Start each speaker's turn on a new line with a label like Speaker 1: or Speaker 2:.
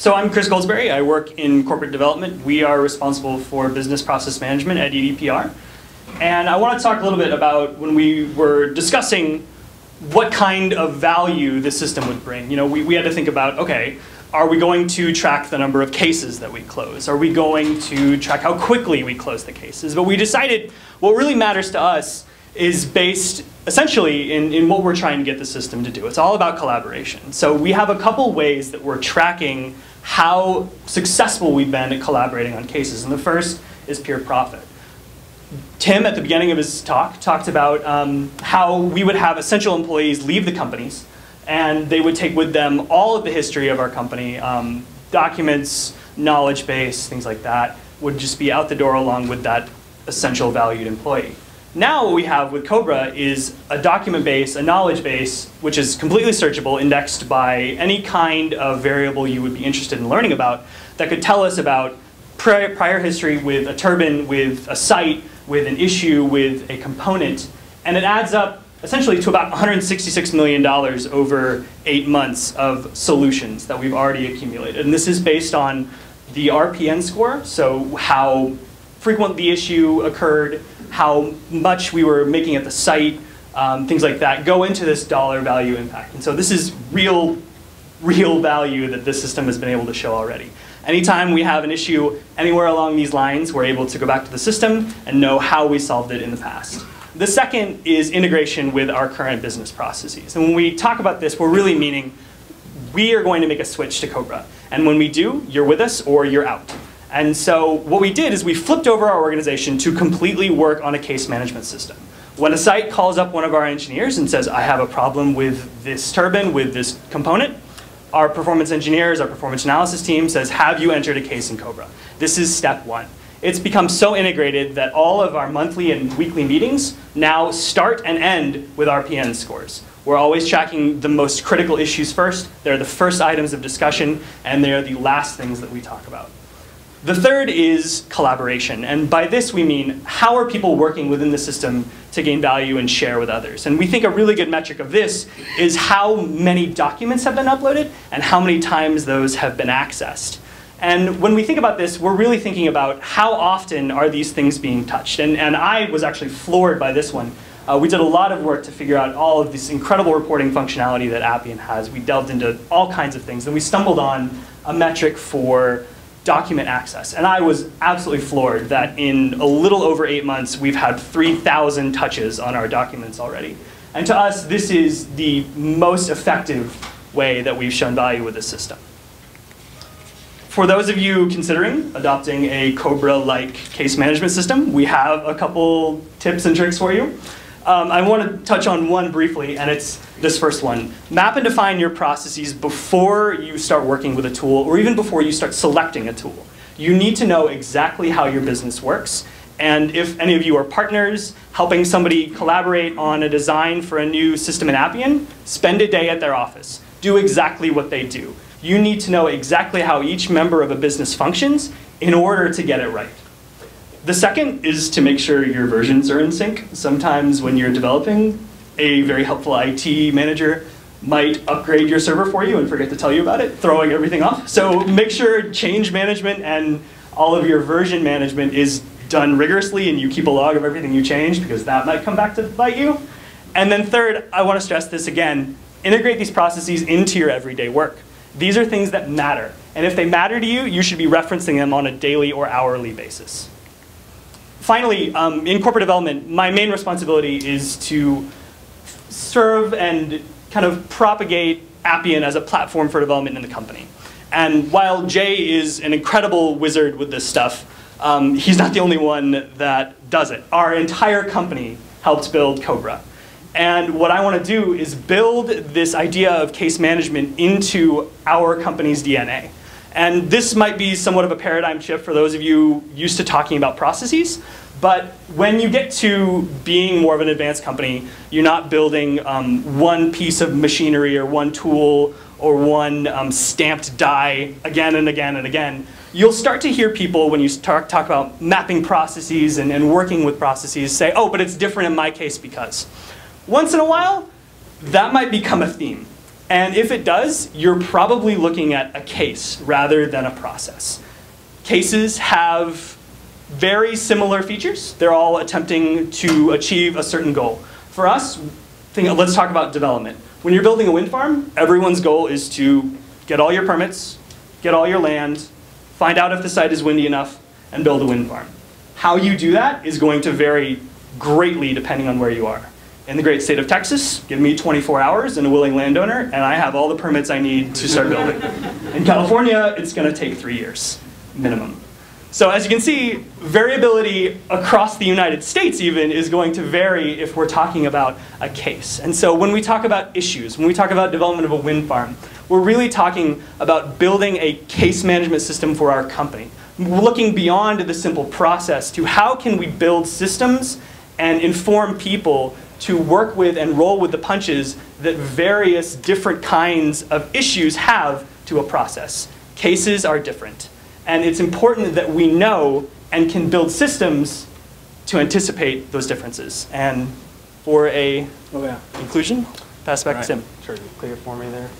Speaker 1: So I'm Chris Goldsberry. I work in corporate development. We are responsible for business process management at EDPR. And I want to talk a little bit about when we were discussing what kind of value this system would bring. You know, we had to think about, okay, are we going to track the number of cases that we close? Are we going to track how quickly we close the cases? But we decided what really matters to us is based essentially in what we're trying to get the system to do. It's all about collaboration. So we have a couple ways that we're tracking how successful we've been at collaborating on cases. And the first is pure profit. Tim, at the beginning of his talk, talked about how we would have essential employees leave the companies, and they would take with them all of the history of our company, documents, knowledge base, things like that, would just be out the door along with that essential valued employee. Now what we have with Cobra is a document base, a knowledge base, which is completely searchable, indexed by any kind of variable you would be interested in learning about, that could tell us about prior history with a turbine, with a site, with an issue, with a component. And it adds up essentially to about $166 million over 8 months of solutions that we've already accumulated. And this is based on the RPN score, so how frequent the issue occurred, how much we were making at the site, things like that, go into this dollar value impact. And so this is real value that this system has been able to show already. Anytime we have an issue anywhere along these lines, we're able to go back to the system and know how we solved it in the past. The second is integration with our current business processes. And when we talk about this, we're really meaning we are going to make a switch to Cobra. And when we do, you're with us or you're out. And so what we did is we flipped over our organization to completely work on a case management system. When a site calls up one of our engineers and says, I have a problem with this turbine, with this component, our performance engineers, our performance analysis team says, have you entered a case in Cobra? This is step one. It's become so integrated that all of our monthly and weekly meetings now start and end with RPN scores. We're always tracking the most critical issues first. They're the first items of discussion, and they're the last things that we talk about. The third is collaboration, and by this we mean how are people working within the system to gain value and share with others. And we think a really good metric of this is how many documents have been uploaded and how many times those have been accessed. And when we think about this, we're really thinking about how often are these things being touched. And I was actually floored by this one. We did a lot of work to figure out all of this incredible reporting functionality that Appian has. We delved into all kinds of things, and we stumbled on a metric for document access. And I was absolutely floored that in a little over 8 months, we've had 3,000 touches on our documents already. And to us, this is the most effective way that we've shown value with this system. For those of you considering adopting a Cobra-like case management system, we have a couple tips and tricks for you. I want to touch on one briefly, and it's this first one. Map and define your processes before you start working with a tool, or even before you start selecting a tool. You need to know exactly how your business works. And if any of you are partners, helping somebody collaborate on a design for a new system in Appian, spend a day at their office. Do exactly what they do. You need to know exactly how each member of a business functions in order to get it right. The second is to make sure your versions are in sync. Sometimes when you're developing, a very helpful IT manager might upgrade your server for you and forget to tell you about it, throwing everything off. So make sure change management and all of your version management is done rigorously and you keep a log of everything you change, because that might come back to bite you. And then third, I want to stress this again, integrate these processes into your everyday work. These are things that matter. And if they matter to you, you should be referencing them on a daily or hourly basis. Finally, in corporate development, my main responsibility is to serve and kind of propagate Appian as a platform for development in the company. And while Jay is an incredible wizard with this stuff, he's not the only one that does it. Our entire company helped build Cobra. And what I want to do is build this idea of case management into our company's DNA. And this might be somewhat of a paradigm shift for those of you used to talking about processes. But when you get to being more of an advanced company, you're not building one piece of machinery or one tool or one stamped die again and again and again. You'll start to hear people, when you talk about mapping processes and working with processes, say, oh, but it's different in my case because. Once in a while, that might become a theme. And if it does, you're probably looking at a case rather than a process. Cases have very similar features. They're all attempting to achieve a certain goal. For us, let's talk about development. When you're building a wind farm, everyone's goal is to get all your permits, get all your land, find out if the site is windy enough, and build a wind farm. How you do that is going to vary greatly depending on where you are. In the great state of Texas, give me 24 hours and a willing landowner, and I have all the permits I need to start building. In California, it's going to take 3 years, minimum. So as you can see, variability across the United States even is going to vary if we're talking about a case. And so when we talk about issues, when we talk about development of a wind farm, we're really talking about building a case management system for our company. We're looking beyond the simple process to how can we build systems and inform people to work with and roll with the punches that various different kinds of issues have to a process. Cases are different. And it's important that we know and can build systems to anticipate those differences. And for a conclusion, pass back to Tim.
Speaker 2: Sure, clear for me there.